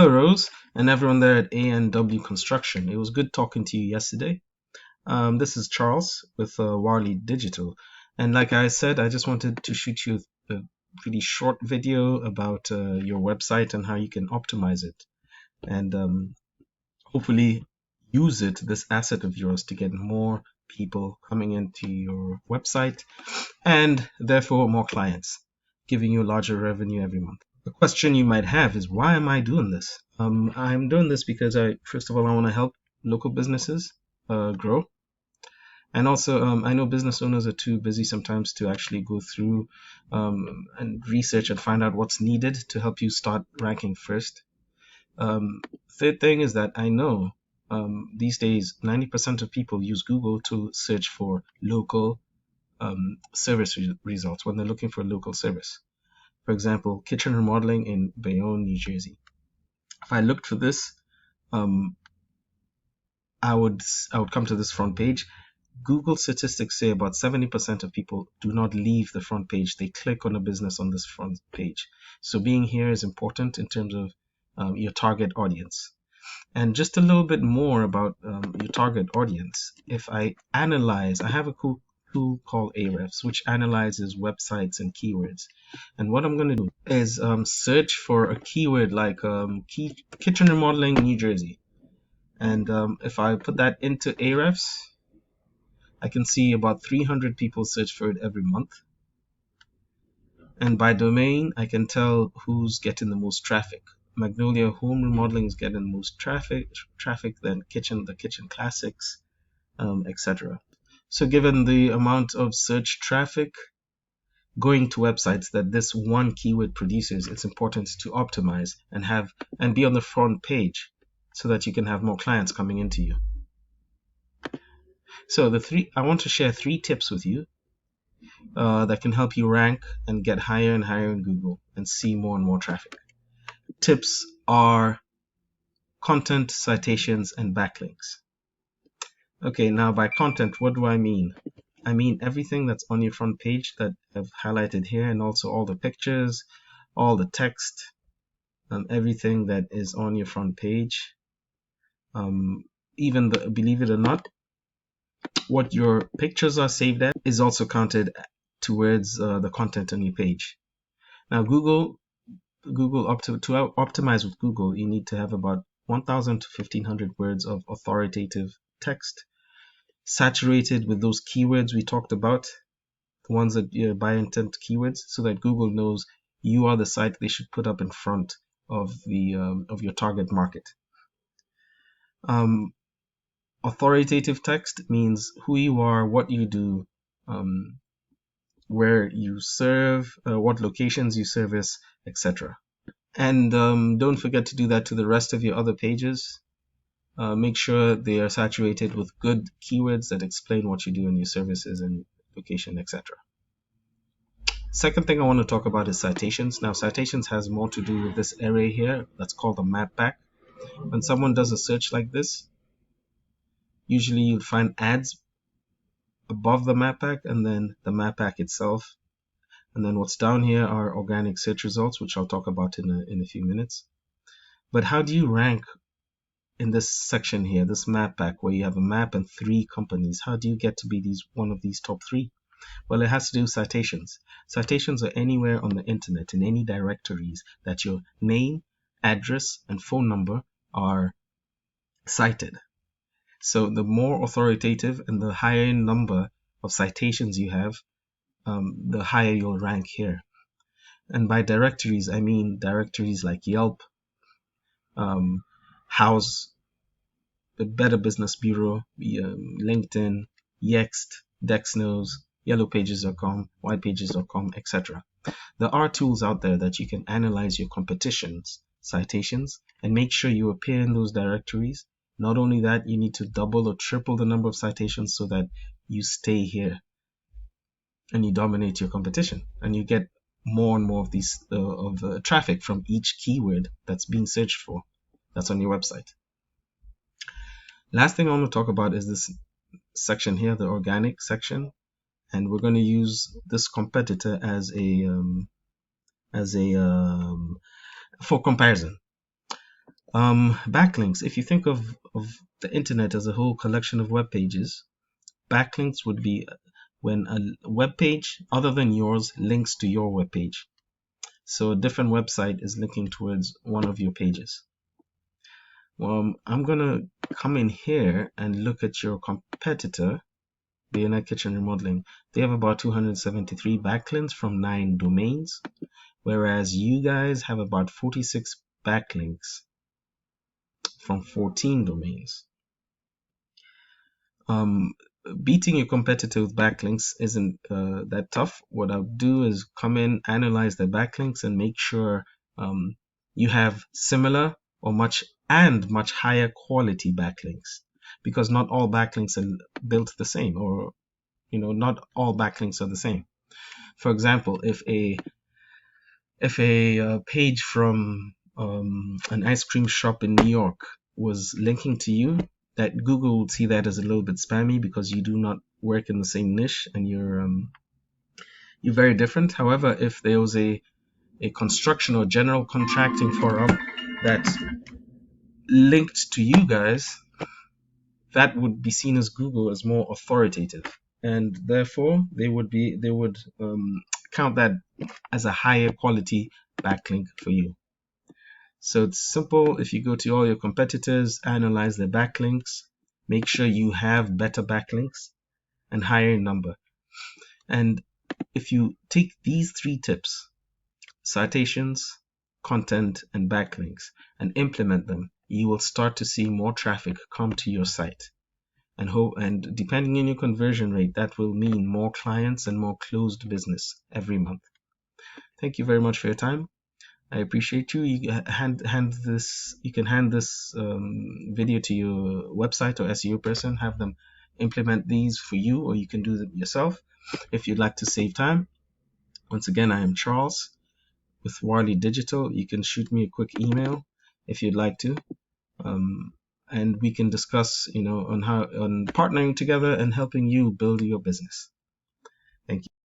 Hello, Rose, and everyone there at ANW Construction. It was good talking to you yesterday. This is Charles with Warley Digital. And like I said, I just wanted to shoot you a really short video about your website and how you can optimize it. And hopefully use it, this asset of yours, to get more people coming into your website and therefore more clients, giving you larger revenue every month. The question you might have is, why am I doing this? I'm doing this because first of all, I want to help local businesses grow. And also, I know business owners are too busy sometimes to actually go through and research and find out what's needed to help you start ranking first. Third thing is that I know these days 90% of people use Google to search for local service results when they're looking for a local service. For example, kitchen remodeling in Bayonne, New Jersey. If I looked for this, um, I would come to this front page. Google statistics say about 70% of people do not leave the front page. They click on a business on this front page. So being here is important in terms of your target audience. And just a little bit more about your target audience. If I analyze, I have a tool called Ahrefs, which analyzes websites and keywords. And what I'm going to do is search for a keyword like kitchen remodeling New Jersey. And if I put that into Ahrefs, I can see about 300 people search for it every month. And by domain, I can tell who's getting the most traffic. Magnolia Home Remodeling is getting the most traffic, then the kitchen classics, etc. So given the amount of search traffic going to websites that this one keyword produces, it's important to optimize and be on the front page so that you can have more clients coming into you. So I want to share 3 tips with you that can help you rank and get higher and higher in Google and see more and more traffic. Tips are content, citations, and backlinks. Okay, now by content, what do I mean? I mean everything that's on your front page that I've highlighted here, and also all the pictures, all the text, everything that is on your front page. Even believe it or not, what your pictures are saved at is also counted towards the content on your page. Now, to optimize with Google, you need to have about 1,000 to 1,500 words of authoritative text, saturated with those keywords we talked about, the ones that by intent keywords, so that Google knows you are the site they should put up in front of your target market. Authoritative text means who you are, what you do, where you serve, what locations you service, etc. And don't forget to do that to the rest of your other pages. Make sure they are saturated with good keywords that explain what you do in your services and location, etc. Second thing I want to talk about is citations. Now, citations has more to do with this array here that's called a map pack. When someone does a search like this, usually you'll find ads above the map pack and then the map pack itself. And then what's down here are organic search results, which I'll talk about in a few minutes. But how do you rank in this section here, this map pack, where you have a map and 3 companies? How do you get to be one of these top 3? Well, it has to do with citations. Citations are anywhere on the internet, in any directories that your name, address, and phone number are cited. So the more authoritative and the higher number of citations you have, the higher you'll rank here. And by directories, I mean directories like Yelp, House, the Better Business Bureau, LinkedIn, Yext, Dexnos, yellowpages.com, whitepages.com, etc. There are tools out there that you can analyze your competition's citations and make sure you appear in those directories. Not only that, you need to double or triple the number of citations so that you stay here and you dominate your competition and you get more and more of these traffic from each keyword that's being searched for that's on your website. Last thing I want to talk about is this section here, the organic section, and we're going to use this competitor for comparison. Backlinks. If you think of the internet as a whole collection of web pages, backlinks would be when a web page other than yours links to your web page. So a different website is linking towards one of your pages. Well, I'm gonna come in here and look at your competitor, Bayonet Kitchen Remodeling. They have about 273 backlinks from 9 domains, whereas you guys have about 46 backlinks from 14 domains. Beating your competitor with backlinks isn't that tough. What I'll do is come in, analyze the backlinks, and make sure you have similar or much higher quality backlinks, because not all backlinks are built the same, or not all backlinks are the same. For example, if a page from an ice cream shop in New York was linking to you, that Google would see that as a little bit spammy because you do not work in the same niche and you're very different. However, if there was a construction or general contracting forum that linked to you guys, that would be seen as Google as more authoritative, and therefore they would count that as a higher quality backlink for you. So it's simple. If you go to all your competitors, analyze their backlinks, make sure you have better backlinks and higher in number. And if you take these 3 tips, citations, content, and backlinks, and implement them, you will start to see more traffic come to your site. And depending on your conversion rate, that will mean more clients and more closed business every month. Thank you very much for your time. I appreciate you. You can hand this video to your website or SEO person, have them implement these for you, or you can do them yourself if you'd like to save time. Once again, I am Charles with Warley Digital. You can shoot me a quick email if you'd like to, and we can discuss, on partnering together and helping you build your business. Thank you.